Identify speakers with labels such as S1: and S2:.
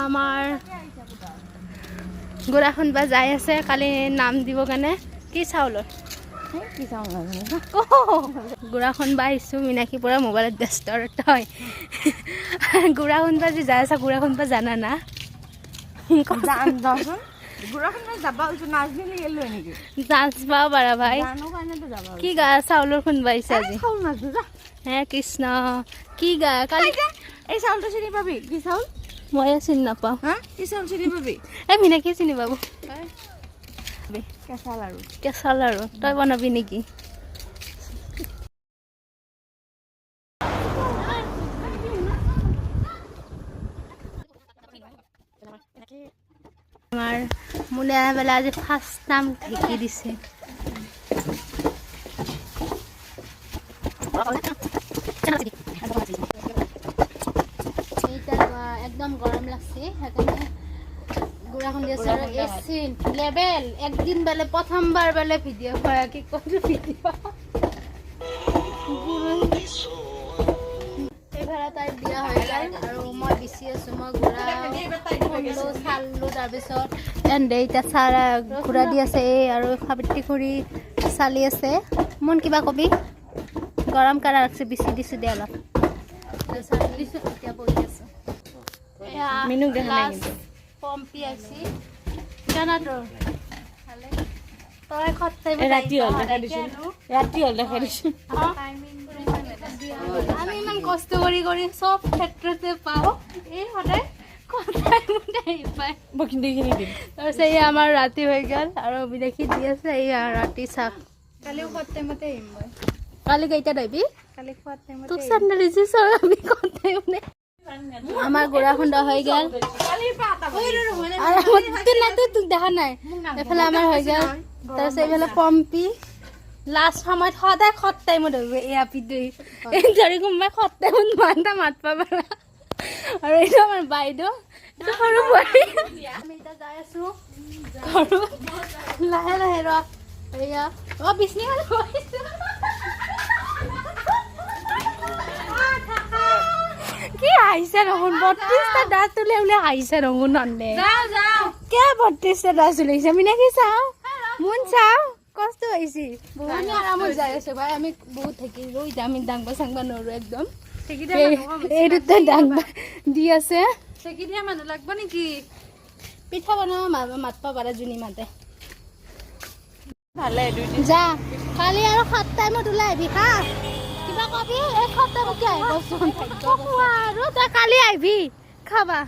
S1: আমাৰ গুড়াখন বা যাই আছে কালি নাম দিব কাৰণে কি চাউলৰ
S2: কি চাউল নাজানো
S1: গুড়াখন বা আহিছোঁ মিনাক্ষী পৰা মোবাইলত ব্যস্ত তই গুড়াখন বা যে যাই আছা গুড়াখন বা জানা না নাচবা পাৰা ভাই কি গা চাউলৰ খুন্দবা আহিছে আজি হে কৃষ্ণ কি গা কালি
S2: এই চাউলটো চিনি পাবি কি চাউল
S1: ময়ে চিনি নাপাওঁ
S2: কি চাউল চিনি পাবি
S1: এই মিনাক্ষী চিনি পাব
S2: কেঁচা লাৰু
S1: কেঁচা লাৰু তই বনাবি নেকি আমাৰ মুনে বেলা আজি ফাৰ্ষ্ট টাইম ঢেকি দিছে একদম গৰম লাগছে সেইকাৰণে গুড়াখন দি আছে আৰু এচি লেবেল একদিন বেলে প্ৰথমবাৰ বেলে ভিডিঅ' কৰা কি কৈছো ভিডিঅ' এইফালে তাই বিয়া হৈ যায় আৰু মই বিচি আছো মই গুড়া খুন্দলো চাললো তাৰপিছত এণ্ডে এতিয়া চাহ ঘূৰা দি আছে এই আৰু সাবিত্ৰী খুৰী চালি আছে মন কিবা কবি গৰম কাৰা ৰাখছে বিচি দিছো দে অলপ চালি দিছো এতিয়া বহি আছো
S2: মিনুক দেখা নাই কিন্তু
S1: পম্পি আছি জানা তো তই খটাই
S2: ৰাতি হল দেখা দিছো
S1: আমি ইমান কষ্ট কৰি কৰি সব ক্ষেত্ৰতে পাওঁ এই সদায় খটাই মুটাই পায়
S2: বকিন্দিখিনি দিম
S1: তাৰপিছত এই আমাৰ ৰাতি হৈ গ'ল আৰু বিদেশী দি আছে এই ৰাতি চাহ
S2: কালিও খোৱাৰ টাইমতে আহিম মই
S1: কালি কেইটাত আহিবি
S2: কালি খোৱাৰ টাইমতে
S1: তোক চেণ্ডেল দিছো আমি খটাই মানে আমাৰ গুড়া খুন্দা হৈ গ'ল তোক দেখা নাই এইফালে আমাৰ হৈ গ'ল তাৰপিছত এইফালে পম্পি লাষ্ট সময়ত সদায় খত টাইমত ধৰিব এয়া পিদৈ ধৰি কোনোবাই খত টাইমত মাতা মাতবা পাৰা আৰু এইটো আমাৰ বাইদেউ এইটো সৰু বোৱাৰী আমি এতিয়া যাই আছো ঘৰত লাহে লাহে ৰ এয়া বিচনীখন কি আহিছে দেখোন 32টা দাঁত তুলে বোলে আহিছে দেখোন নন্দে কে 32টা দাঁত তুলিছে মিনাক্ষী চাওঁ মোন চাওঁ কষ্ট হৈছে বহুত আৰামত যাই আছে ভাই আমি বহুত থাকি ৰৈ আমি দাংবা চাংবা নৰো একদম এইটোতে দাংবা দি আছে
S2: চেকি দিয়া মানুহ লাগব নেকি
S1: পিঠা বনাব মাতবা পাৰা যোনী মাতে
S2: ভালে দুইদিন
S1: যা কালি আৰু 7 টাইমত ওলাই আহিবি হা কিবা কবি এই 7 টাইমত কি আহিবচোন আৰু তই কালি আহিবি খাবা